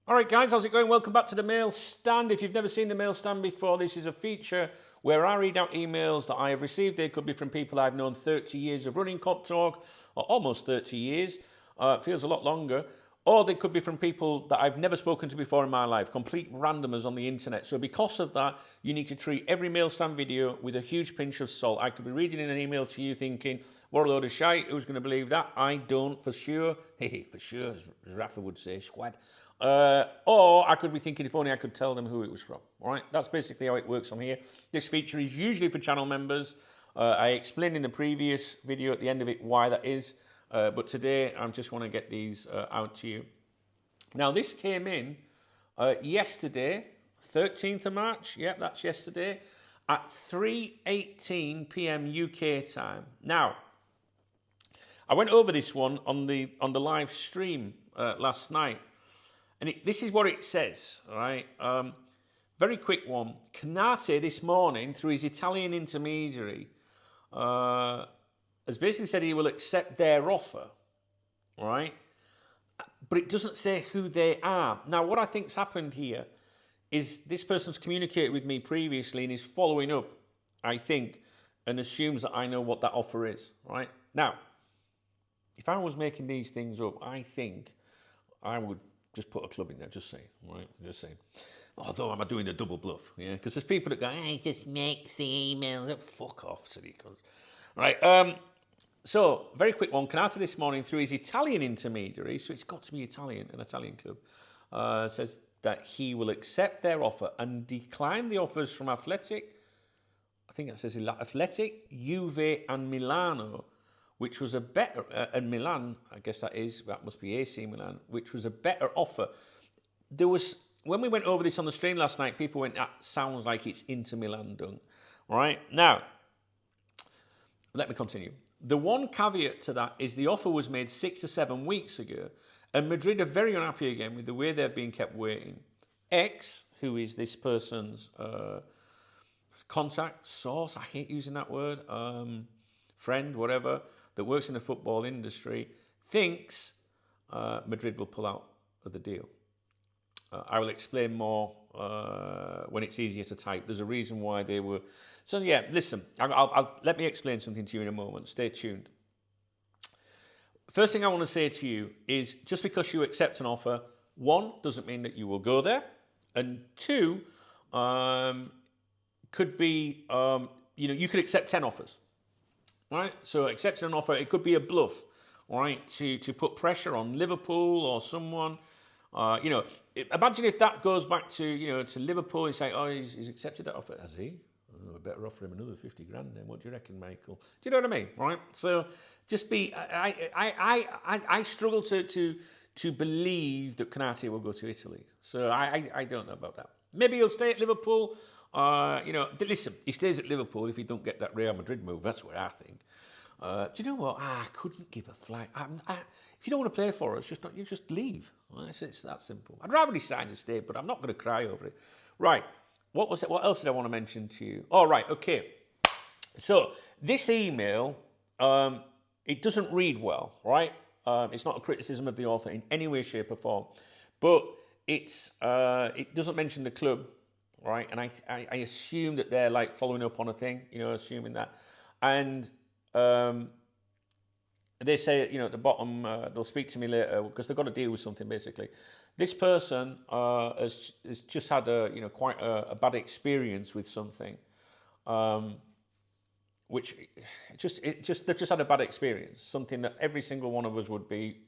All right, guys, how's it going? Welcome back to the Mail Stand. If you've never seen the Mail Stand before, this is a feature where I read out emails that I have received. They could be from people I've known 30 years of running Cop Talk, or almost 30 years. It feels a lot longer. Or they could be from people that I've never spoken to before in my life, complete randomers on the internet. So because of that, you need to treat every Mail Stand video with a huge pinch of salt. I could be reading in an email to you thinking, what a load of shite, who's going to believe that? I don't, for sure. Hey, for sure, as Rafa would say, squad. Or I could be thinking if only I could tell them who it was from. All right, that's basically how it works on here. This feature is usually for channel members. I explained in the previous video at the end of it why that is. But today, I just want to get these out to you. Now, this came in yesterday, 13th of March. Yep, that's yesterday, at 3:18 p.m. UK time. Now, I went over this one on the live stream last night. And this is what it says, all right? Very quick one. Konate this morning, through his Italian intermediary, has basically said he will accept their offer, all right? But it doesn't say who they are. Now, what I think's happened here is this person's communicated with me previously and is following up, I think, and assumes that I know what that offer is, right? Now, if I was making these things up, I think I would just put a club in there, just saying, right? Just saying. Although I'm doing the double bluff, yeah? Because there's people that go, hey, it just makes the emails up. Fuck off, silly cunts. Right, so, very quick one. Konate this morning, through his Italian intermediary, so it's got to be Italian, an Italian club, says that he will accept their offer and decline the offers from Athletic, I think that says Athletic, Juve and Milano, which was a better, and Milan, I guess that must be AC Milan, which was a better offer. There was, when we went over this on the stream last night, people went, that sounds like it's Inter Milan done. Right, now, let me continue. The one caveat to that is the offer was made 6 to 7 weeks ago, and Madrid are very unhappy again with the way they're being kept waiting. X, who is this person's contact, source, I hate using that word, friend, whatever, that works in the football industry, thinks Madrid will pull out of the deal. I will explain more when it's easier to type. There's a reason why they were... So yeah, listen, let me explain something to you in a moment. Stay tuned. First thing I want to say to you is just because you accept an offer, one, doesn't mean that you will go there. And two, could be, you could accept 10 offers. Right? So accepting an offer, it could be a bluff, all right, to put pressure on Liverpool or someone. Imagine if that goes back to, to Liverpool and say, oh, he's accepted that offer. Has he? Oh, I better offer him another 50 grand then. What do you reckon, Michael? Do you know what I mean? Right? So just be, I struggle to believe that Konate will go to Italy. So I don't know about that. Maybe he'll stay at Liverpool. Listen, he stays at Liverpool if he don't get that Real Madrid move. That's what I think. Do you know what? I couldn't give a flying. If you don't want to play for us, you just leave. Well, it's that simple. I'd rather he signed and stay, but I'm not going to cry over it. Right. What was it? What else did I want to mention to you? Oh, right. Okay. So this email, it doesn't read well, right? It's not a criticism of the author in any way, shape, or form, but it doesn't mention the club. Right, and I assume that they're like following up on a thing, assuming that, and they say, at the bottom, they'll speak to me later because they've got to deal with something basically. This person has just had quite a bad experience with something, which they've just had a bad experience, something that every single one of us would be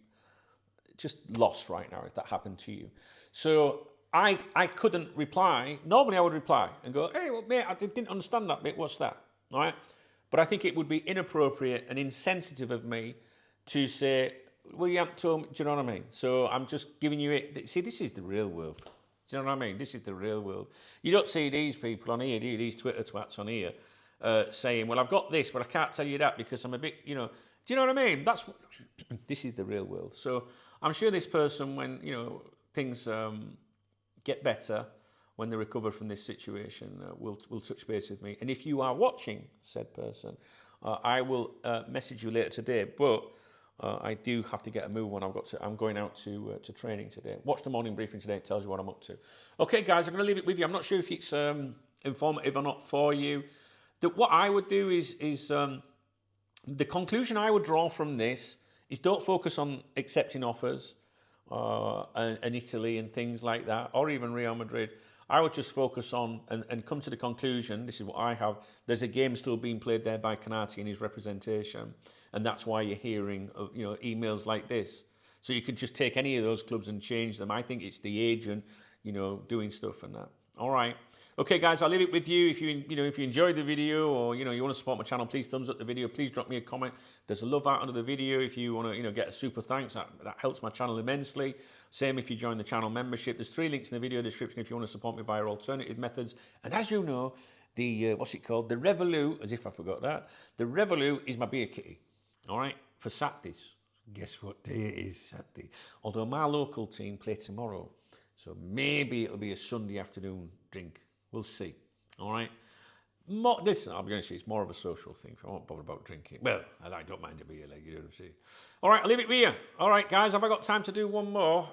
just lost right now if that happened to you. So I couldn't reply. Normally I would reply and go, hey, well, mate, I didn't understand that bit. What's that? All right? But I think it would be inappropriate and insensitive of me to say, well, you haven't told me. Do you know what I mean? So I'm just giving you it. See, this is the real world. Do you know what I mean? This is the real world. You don't see these people on here, do you? These Twitter twats on here saying, well, I've got this, but I can't tell you that because I'm a bit, do you know what I mean? This is the real world. So I'm sure this person, when, things... get better when they recover from this situation, will touch base with me. And if you are watching said person, I will message you later today. But I do have to get a move on. I'm going out to training today. Watch the morning briefing today. It tells you what I'm up to. Okay, guys, I'm going to leave it with you. I'm not sure if it's informative or not for you. What I would do is the conclusion I would draw from this is don't focus on accepting offers and Italy and things like that, or even Real Madrid. I would just focus on and come to the conclusion, this is what I have, there's a game still being played there by Konate in his representation, and that's why you're hearing emails like this. So you could just take any of those clubs and change them. I think it's the agent, doing stuff and that. All right. Okay, guys, I'll leave it with you. If you enjoyed the video, or you want to support my channel, please thumbs up the video. Please drop me a comment. There's a love out under the video. If you want to get a super thanks, that helps my channel immensely. Same if you join the channel membership. There's 3 links in the video description if you want to support me via alternative methods. And as you know, the what's it called? The Revolut, as if I forgot that. The Revolut is my beer kitty. All right, for Saturdays. Guess what day it is? Saturday. Although my local team play tomorrow, so maybe it'll be a Sunday afternoon drink. We'll see. All right. Listen, I'll be honest with you, it's more of a social thing. I won't bother about drinking. Well, I don't mind a beer, like you know what I'm saying. All right, I'll leave it with you. All right, guys, have I got time to do one more?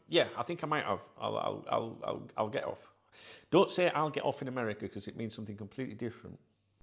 Yeah, I think I might have. I'll get off. Don't say I'll get off in America because it means something completely different.